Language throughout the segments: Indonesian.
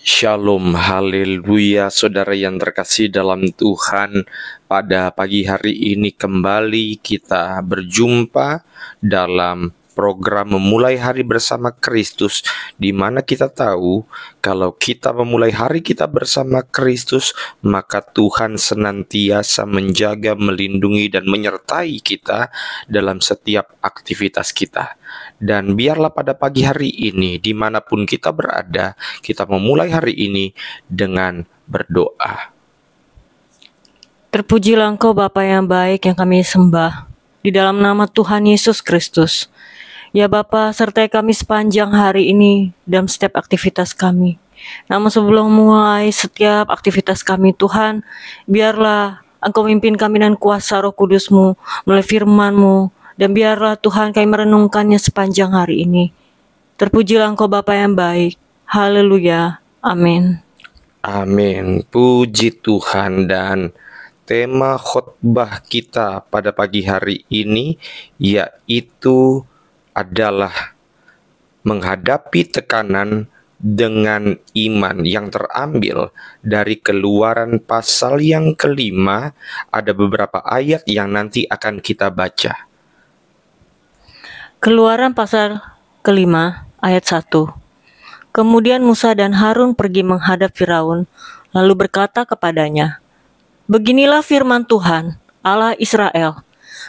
Shalom, haleluya, saudara yang terkasih dalam Tuhan. Pada pagi hari ini kembali kita berjumpa dalam program Memulai Hari Bersama Kristus, di mana kita tahu kalau kita memulai hari kita bersama Kristus, maka Tuhan senantiasa menjaga, melindungi, dan menyertai kita dalam setiap aktivitas kita. Dan biarlah pada pagi hari ini, dimanapun kita berada, kita memulai hari ini dengan berdoa. Terpujilah Engkau Bapa yang baik yang kami sembah, di dalam nama Tuhan Yesus Kristus. Ya Bapa, sertai kami sepanjang hari ini dalam setiap aktivitas kami. Namun sebelum mulai setiap aktivitas kami, Tuhan, biarlah Engkau mimpin kami dengan kuasa Roh Kudus-Mu melalui firman-Mu, dan biarlah Tuhan kami merenungkannya sepanjang hari ini. Terpujilah Engkau Bapa yang baik. Haleluya. Amin. Amin. Puji Tuhan. Dan tema khotbah kita pada pagi hari ini yaitu adalah menghadapi tekanan dengan iman, yang terambil dari Keluaran pasal yang kelima. Ada beberapa ayat yang nanti akan kita baca. Keluaran pasal kelima ayat 1. Kemudian Musa dan Harun pergi menghadap Firaun, lalu berkata kepadanya, "Beginilah firman Tuhan, Allah Israel,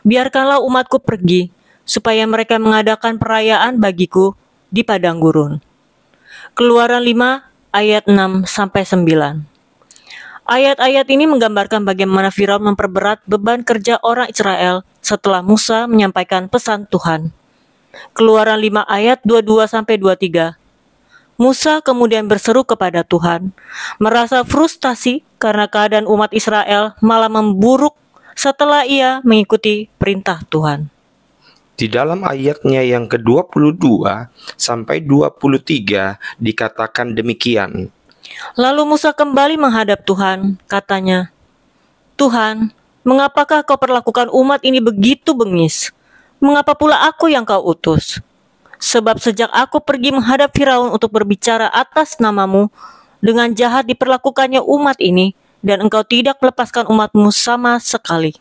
biarkanlah umatku pergi, supaya mereka mengadakan perayaan bagiku di padang gurun." Keluaran 5 ayat 6-9. Ayat-ayat ini menggambarkan bagaimana Firaun memperberat beban kerja orang Israel setelah Musa menyampaikan pesan Tuhan. Keluaran 5 ayat 22-23. Musa kemudian berseru kepada Tuhan, merasa frustasi karena keadaan umat Israel malah memburuk setelah ia mengikuti perintah Tuhan. Di dalam ayatnya yang ke-22 sampai 23 dikatakan demikian. Lalu Musa kembali menghadap Tuhan, katanya, "Tuhan, mengapakah kau perlakukan umat ini begitu bengis? Mengapa pula aku yang kau utus? Sebab sejak aku pergi menghadap Firaun untuk berbicara atas namamu, dengan jahat diperlakukannya umat ini, dan engkau tidak melepaskan umatmu sama sekali."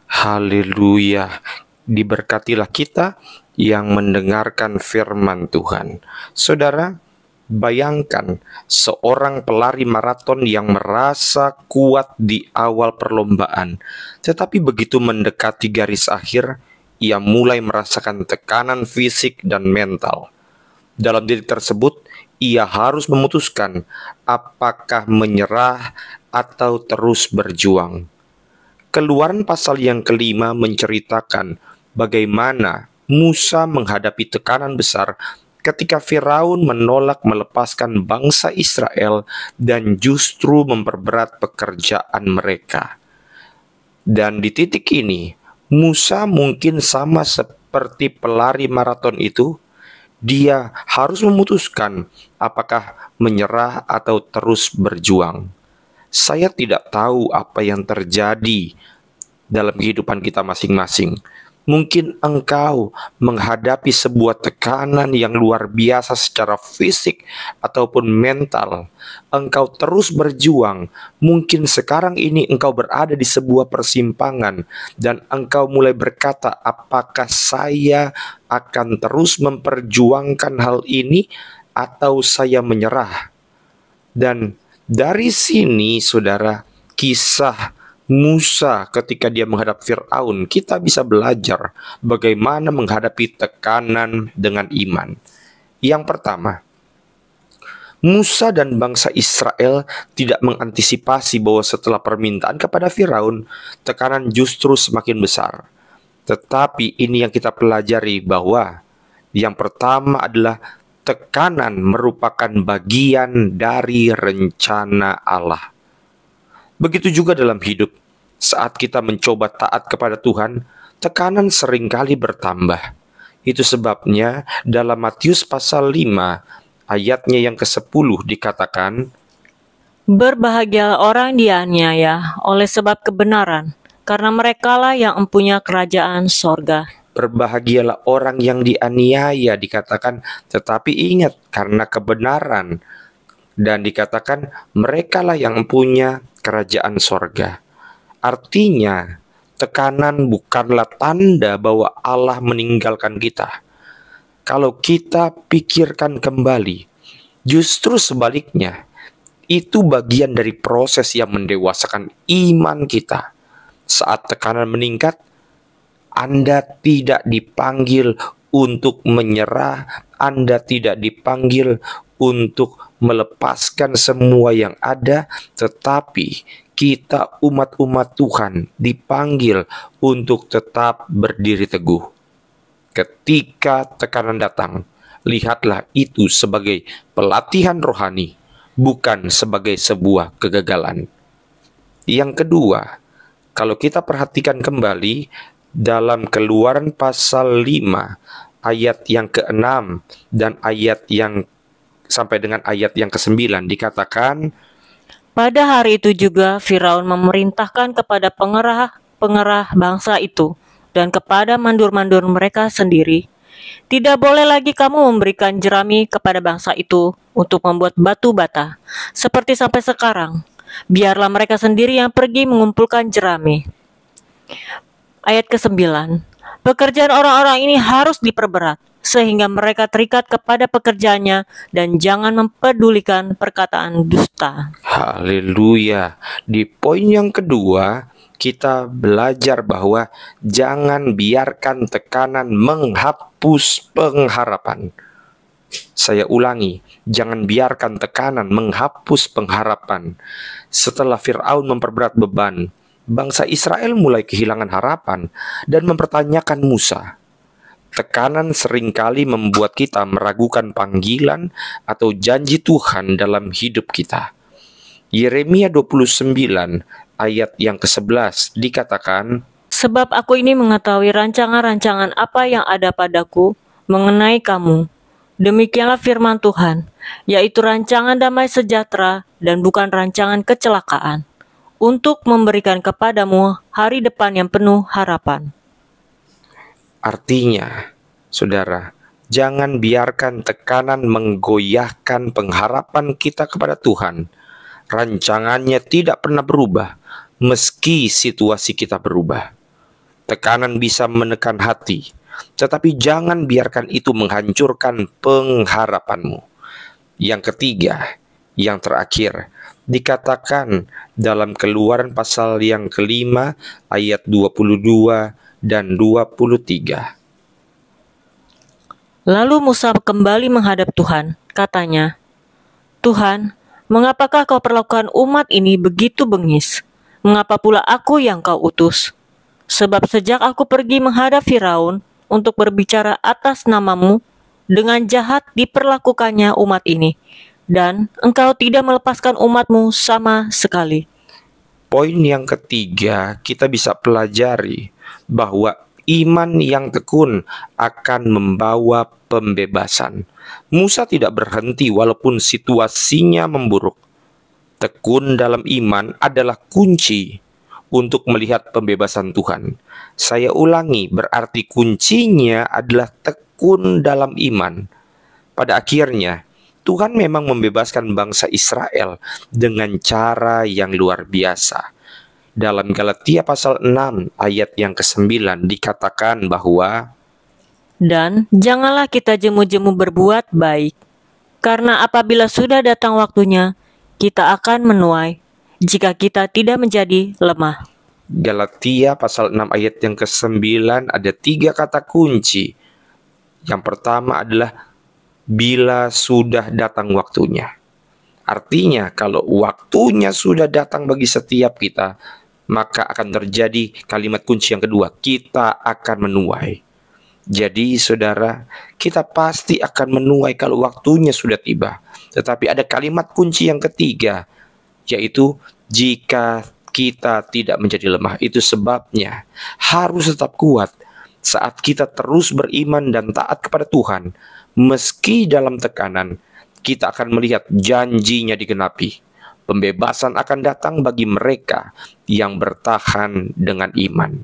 Haleluya. Diberkatilah kita yang mendengarkan firman Tuhan. Saudara, bayangkan seorang pelari maraton yang merasa kuat di awal perlombaan, tetapi begitu mendekati garis akhir, ia mulai merasakan tekanan fisik dan mental. Dalam diri tersebut, ia harus memutuskan apakah menyerah atau terus berjuang. Keluaran pasal yang kelima menceritakan bagaimana Musa menghadapi tekanan besar ketika Firaun menolak melepaskan bangsa Israel dan justru memperberat pekerjaan mereka. Dan di titik ini, Musa mungkin sama seperti pelari maraton itu, dia harus memutuskan apakah menyerah atau terus berjuang. Saya tidak tahu apa yang terjadi dalam kehidupan kita masing-masing. Mungkin engkau menghadapi sebuah tekanan yang luar biasa secara fisik ataupun mental. Engkau terus berjuang. Mungkin sekarang ini engkau berada di sebuah persimpangan dan engkau mulai berkata, apakah saya akan terus memperjuangkan hal ini atau saya menyerah? Dan dari sini, saudara, kisah Musa ketika dia menghadap Firaun, kita bisa belajar bagaimana menghadapi tekanan dengan iman. Yang pertama, Musa dan bangsa Israel tidak mengantisipasi bahwa setelah permintaan kepada Firaun, tekanan justru semakin besar. Tetapi ini yang kita pelajari, bahwa yang pertama adalah tekanan merupakan bagian dari rencana Allah. Begitu juga dalam hidup, saat kita mencoba taat kepada Tuhan, tekanan seringkali bertambah. Itu sebabnya dalam Matius pasal 5, ayatnya yang ke-10 dikatakan, "Berbahagialah orang dianiaya oleh sebab kebenaran, karena merekalah yang mempunyai kerajaan sorga." Berbahagialah orang yang dianiaya, dikatakan, tetapi ingat, karena kebenaran. Dan dikatakan merekalah yang punya kerajaan sorga. Artinya, tekanan bukanlah tanda bahwa Allah meninggalkan kita. Kalau kita pikirkan kembali, justru sebaliknya, itu bagian dari proses yang mendewasakan iman kita. Saat tekanan meningkat, Anda tidak dipanggil untuk menyerah, Anda tidak dipanggil untuk melepaskan semua yang ada, tetapi kita umat-umat Tuhan dipanggil untuk tetap berdiri teguh. Ketika tekanan datang, lihatlah itu sebagai pelatihan rohani, bukan sebagai sebuah kegagalan. Yang kedua, kalau kita perhatikan kembali dalam Keluaran pasal 5 ayat yang ke-6 dan ayat yang sampai dengan ayat yang ke-9 dikatakan, Pada hari itu juga Firaun memerintahkan kepada pengerah bangsa itu dan kepada mandur-mandur mereka sendiri, tidak boleh lagi kamu memberikan jerami kepada bangsa itu untuk membuat batu bata, seperti sampai sekarang. Biarlah mereka sendiri yang pergi mengumpulkan jerami. Ayat ke-9. Pekerjaan orang-orang ini harus diperberat, sehingga mereka terikat kepada pekerjaannya dan jangan mempedulikan perkataan dusta. haleluya. Di poin yang kedua, kita belajar bahwa jangan biarkan tekanan menghapus pengharapan. Saya ulangi, jangan biarkan tekanan menghapus pengharapan. Setelah Firaun memperberat beban, bangsa Israel mulai kehilangan harapan dan mempertanyakan Musa. Tekanan seringkali membuat kita meragukan panggilan atau janji Tuhan dalam hidup kita. Yeremia 29 ayat yang ke-11 dikatakan, Sebab aku ini mengetahui rancangan-rancangan apa yang ada padaku mengenai kamu. Demikianlah firman Tuhan, yaitu rancangan damai sejahtera dan bukan rancangan kecelakaan, untuk memberikan kepadamu hari depan yang penuh harapan. Artinya, saudara, jangan biarkan tekanan menggoyahkan pengharapan kita kepada Tuhan. Rancangannya tidak pernah berubah, meski situasi kita berubah. Tekanan bisa menekan hati, tetapi jangan biarkan itu menghancurkan pengharapanmu. Yang ketiga, yang terakhir, dikatakan dalam Keluaran pasal yang ke-5 ayat 22 dan 23. Lalu Musa kembali menghadap Tuhan, katanya, Tuhan, mengapakah kau perlakukan umat ini begitu bengis? Mengapa pula aku yang kau utus? Sebab sejak aku pergi menghadap Firaun untuk berbicara atas namamu, dengan jahat diperlakukannya umat ini, dan engkau tidak melepaskan umatmu sama sekali. Poin yang ketiga, kita bisa pelajari bahwa iman yang tekun akan membawa pembebasan. Musa tidak berhenti walaupun situasinya memburuk. Tekun dalam iman adalah kunci untuk melihat pembebasan Tuhan. Saya ulangi, berarti kuncinya adalah tekun dalam iman. Pada akhirnya, Tuhan memang membebaskan bangsa Israel dengan cara yang luar biasa. Dalam Galatia pasal 6 ayat yang ke-9 dikatakan bahwa, Dan janganlah kita jemu-jemu berbuat baik, karena apabila sudah datang waktunya, kita akan menuai, jika kita tidak menjadi lemah. Galatia pasal 6 ayat yang ke-9 ada 3 kata kunci. Yang pertama adalah bila sudah datang waktunya. Artinya kalau waktunya sudah datang bagi setiap kita, maka akan terjadi kalimat kunci yang kedua, kita akan menuai. Jadi saudara, kita pasti akan menuai kalau waktunya sudah tiba. Tetapi ada kalimat kunci yang ketiga, yaitu jika kita tidak menjadi lemah. Itu sebabnya harus tetap kuat saat kita terus beriman dan taat kepada Tuhan. Meski dalam tekanan, kita akan melihat janjinya digenapi. Pembebasan akan datang bagi mereka yang bertahan dengan iman.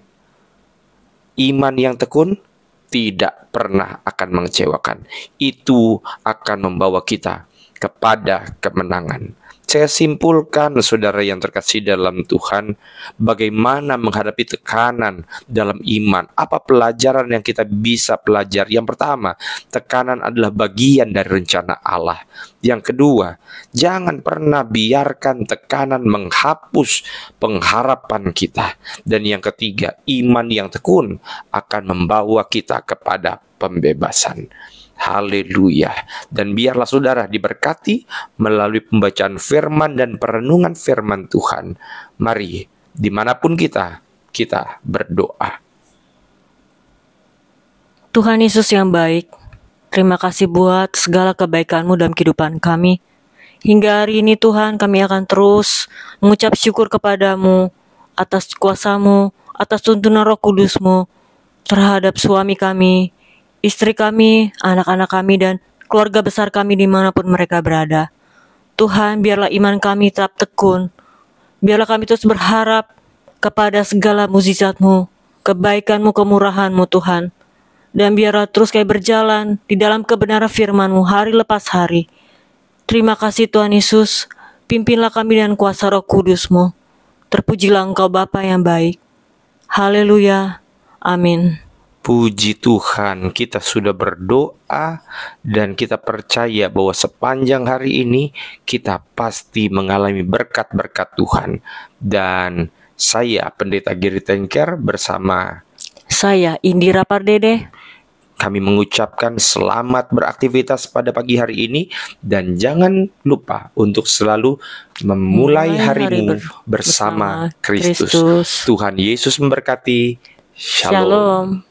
Iman yang tekun tidak pernah akan mengecewakan. Itu akan membawa kita kepada kemenangan. Saya simpulkan, saudara yang terkasih dalam Tuhan, bagaimana menghadapi tekanan dalam iman. Apa pelajaran yang kita bisa pelajari? Yang pertama, tekanan adalah bagian dari rencana Allah. Yang kedua, jangan pernah biarkan tekanan menghapus pengharapan kita. Dan yang ketiga, iman yang tekun akan membawa kita kepada pembebasan. Haleluya. Dan biarlah saudara diberkati melalui pembacaan firman dan perenungan firman Tuhan. Mari, dimanapun kita berdoa. Tuhan Yesus yang baik, terima kasih buat segala kebaikan-Mu dalam kehidupan kami. Hingga hari ini Tuhan, kami akan terus mengucap syukur kepadamu atas kuasa-Mu, atas tuntunan Roh Kudus-Mu terhadap suami kami, istri kami, anak-anak kami, dan keluarga besar kami dimanapun mereka berada. Tuhan, biarlah iman kami tetap tekun. Biarlah kami terus berharap kepada segala mukjizat-Mu, kebaikan-Mu, kemurahan-Mu Tuhan. Dan biarlah terus kami berjalan di dalam kebenaran firman-Mu hari lepas hari. Terima kasih Tuhan Yesus, pimpinlah kami dengan kuasa Roh Kudus-Mu. Terpujilah Engkau Bapa yang baik. Haleluya. Amin. Puji Tuhan, kita sudah berdoa dan kita percaya bahwa sepanjang hari ini kita pasti mengalami berkat-berkat Tuhan. Dan saya, Pendeta Giri Tengker, bersama saya, Indira Pardede, kami mengucapkan selamat beraktivitas pada pagi hari ini. Dan jangan lupa untuk selalu memulai harimu bersama Kristus. Tuhan Yesus memberkati. Shalom.